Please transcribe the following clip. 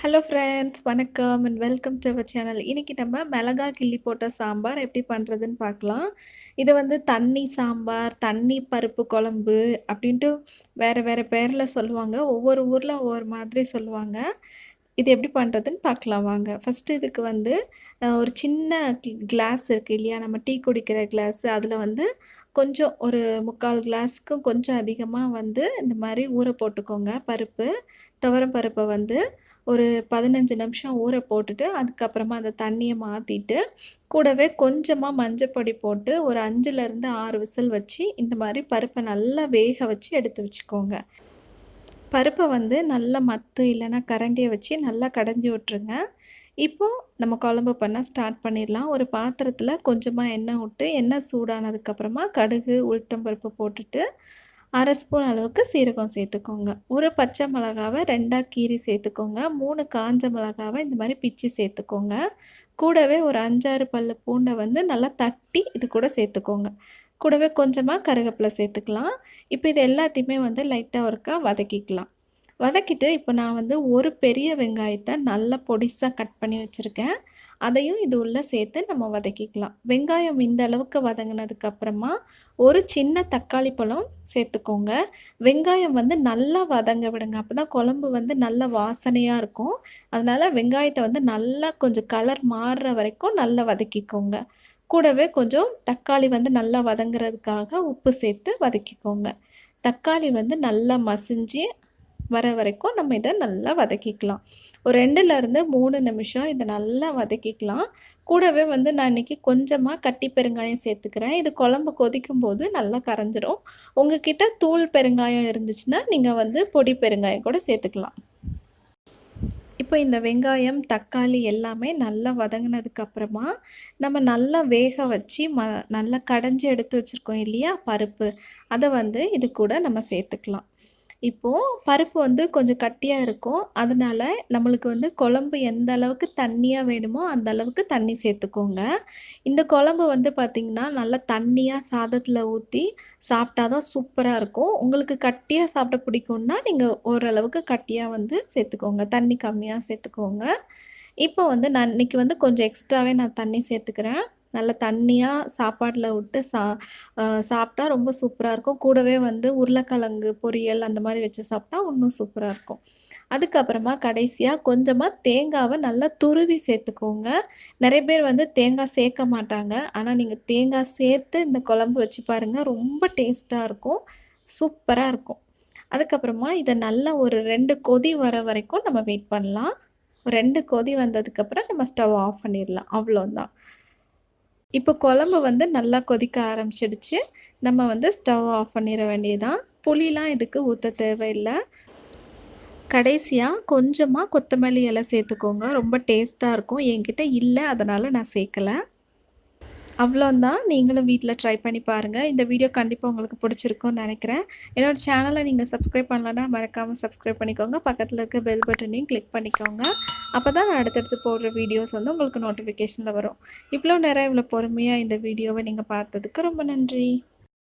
Hello friends, வணக்கம் and welcome to our channel. இன்றைக்கி நம்ம மிளகாய் கிள்ளி போட்ட சாம்பார் எப்படி பண்ணுறதுன்னு பார்க்கலாம். இதை வந்து தண்ணி சாம்பார், தண்ணி பருப்பு குழம்பு அப்படின்ட்டு வேறு வேறு பேரில் சொல்லுவாங்க. ஒவ்வொரு ஊரில் ஒவ்வொரு மாதிரி சொல்லுவாங்க. இது எப்படி பண்ணுறதுன்னு பார்க்கலாம் வாங்க. ஃபஸ்ட்டு இதுக்கு வந்து ஒரு சின்ன கிளாஸ் இருக்குது இல்லையா, நம்ம டீ குடிக்கிற கிளாஸு, அதில் வந்து கொஞ்சம் ஒரு 3/4 கிளாஸுக்கும் கொஞ்சம் அதிகமாக வந்து இந்த மாதிரி ஊற போட்டுக்கோங்க பருப்பு. துவரம் பருப்பை வந்து ஒரு 15 நிமிஷம் ஊற போட்டுட்டு அதுக்கப்புறமா அந்த தண்ணியை மாற்றிட்டு கூடவே கொஞ்சமாக மஞ்சப்பொடி போட்டு ஒரு 5லேருந்து 6 விசில் வச்சு இந்த மாதிரி பருப்பை நல்லா வேக வச்சு எடுத்து வச்சுக்கோங்க. பருப்பை வந்து நல்லா மத்து இல்லைன்னா கரண்டியை வச்சு நல்லா கடைஞ்சி விட்ருங்க. இப்போது நம்ம குழம்பு பண்ண ஸ்டார்ட் பண்ணிடலாம். ஒரு பாத்திரத்தில் கொஞ்சமாக எண்ணெய் விட்டு எண்ணெய் சூடானதுக்கப்புறமா கடுகு உளுத்தம்பருப்பு போட்டுட்டு 1/2 ஸ்பூன் அளவுக்கு சீரகம் சேர்த்துக்கோங்க. ஒரு பச்சை மிளகாவை 2ஆக கீறி சேர்த்துக்கோங்க. 3 காஞ்ச மிளகாவை இந்த மாதிரி பிச்சு சேர்த்துக்கோங்க. கூடவே ஒரு 5-6 பல்லு பூண்டை வந்து நல்லா தட்டி இது கூட சேர்த்துக்கோங்க. கூடவே கொஞ்சமாக கருவேப்பிலை சேர்த்துக்கலாம். இப்போ இது எல்லாத்தையுமே வந்து லைட்டாக ஒருக்கா வதக்கிக்கலாம். வதக்கிட்டு இப்போ நான் வந்து ஒரு பெரிய வெங்காயத்தை நல்லா பொடிசாக கட் பண்ணி வச்சுருக்கேன். அதையும் இது உள்ளே சேர்த்து நம்ம வதக்கிக்கலாம். வெங்காயம் இந்த அளவுக்கு வதங்கினதுக்கப்புறமா ஒரு சின்ன தக்காளி பழம் சேர்த்துக்கோங்க. வெங்காயம் வந்து நல்லா வதங்க விடுங்க. அப்போ தான் குழம்பு வந்து நல்ல வாசனையாக இருக்கும். அதனால் வெங்காயத்தை வந்து நல்லா கொஞ்சம் கலர் மாறுற வரைக்கும் நல்லா வதக்கிக்கோங்க. கூடவே கொஞ்சம் தக்காளி வந்து நல்லா வதங்குறதுக்காக உப்பு சேர்த்து வதக்கிக்கோங்க. தக்காளி வந்து நல்லா மசிஞ்சு வர வரைக்கும் நம்ம இதை நல்லா வதக்கிக்கலாம். ஒரு 2லேருந்து 3 நிமிஷம் இதை நல்லா வதக்கிக்கலாம். கூடவே வந்து நான் இன்றைக்கி கொஞ்சமாக கட்டி பெருங்காயம் சேர்த்துக்கிறேன். இது குழம்பு கொதிக்கும் போது நல்லா கரைஞ்சிரும். உங்ககிட்ட தூள் பெருங்காயம் இருந்துச்சுன்னா நீங்கள் வந்து பொடி பெருங்காயம் கூட சேர்த்துக்கலாம். இப்போ இந்த வெங்காயம், தக்காளி எல்லாமே நல்லா வதங்கினதுக்கப்புறமா நம்ம நல்லா வேக வச்சு நல்லா கடைஞ்சி எடுத்து வச்சுருக்கோம் இல்லையா பருப்பு, அதை வந்து இது கூட நம்ம சேர்த்துக்கலாம். இப்போது பருப்பு வந்து கொஞ்சம் கட்டியாக இருக்கும். அதனால் நம்மளுக்கு வந்து குழம்பு எந்த அளவுக்கு தண்ணியாக வேணுமோ அந்த அளவுக்கு தண்ணி சேர்த்துக்கோங்க. இந்த குழம்பு வந்து பார்த்திங்கன்னா நல்லா தண்ணியாக சாதத்தில் ஊற்றி சாப்பிட்டா தான் சூப்பராக இருக்கும். உங்களுக்கு கட்டியாக சாப்பிட பிடிக்கும்னா நீங்கள் ஓரளவுக்கு கட்டியாக வந்து சேர்த்துக்கோங்க. தண்ணி கம்மியாக சேர்த்துக்கோங்க. இப்போ வந்து நான் இன்றைக்கி வந்து கொஞ்சம் எக்ஸ்ட்ராவே நான் தண்ணி சேர்த்துக்கிறேன். நல்லா தண்ணியாக சாப்பாட்டில் விட்டு சாப்பிட்டா ரொம்ப சூப்பராக இருக்கும். கூடவே வந்து உருளைக்கிழங்கு பொரியல் அந்த மாதிரி வச்சு சாப்பிட்டா இன்னும் சூப்பராக இருக்கும். அதுக்கப்புறமா கடைசியாக கொஞ்சமாக தேங்காவை நல்லா துருவி சேர்த்துக்கோங்க. நிறைய பேர் வந்து தேங்காய் சேர்க்க மாட்டாங்க. ஆனால் நீங்கள் தேங்காய் சேர்த்து இந்த குழம்பு வச்சு பாருங்கள், ரொம்ப டேஸ்ட்டாக இருக்கும், சூப்பராக இருக்கும். அதுக்கப்புறமா இதை நல்லா ஒரு 2 கொதி வர வரைக்கும் நம்ம வெயிட் பண்ணலாம். 2 கொதி வந்ததுக்கப்புறம் நம்ம ஸ்டவ் ஆஃப் பண்ணிடலாம். அவ்வளோதான். இப்போ குழம்பு வந்து நல்லா கொதிக்க ஆரம்பிச்சிடுச்சு. நம்ம வந்து ஸ்டவ் ஆஃப் பண்ணிட வேண்டியதுதான். புளிலாம் இதுக்கு ஊற்ற தேவையில்லை. கடைசியாக கொஞ்சமாக கொத்தமல்லி இலை சேர்த்துக்கோங்க. ரொம்ப டேஸ்ட்டாக இருக்கும். என்கிட்ட இல்லை, அதனால் நான் சேர்க்கலை. அவ்வளோதான். நீங்களும் வீட்டில் ட்ரை பண்ணி பாருங்கள். இந்த வீடியோ கண்டிப்பாக உங்களுக்கு பிடிச்சிருக்கும்னு நினைக்கிறேன். என்னோடய சேனலை நீங்கள் சப்ஸ்கிரைப் பண்ணலன்னா மறக்காமல் சப்ஸ்கிரைப் பண்ணிக்கோங்க. பக்கத்தில் இருக்க பெல் பட்டனையும் கிளிக் பண்ணிக்கோங்க. அப்போ தான் நான் அடுத்தடுத்து போடுற வீடியோஸ் வந்து உங்களுக்கு நோட்டிஃபிகேஷனில் வரும். இவ்வளோ நேரம் இவ்வளோ பொறுமையாக இந்த வீடியோவை நீங்கள் பார்த்ததுக்கு ரொம்ப நன்றி.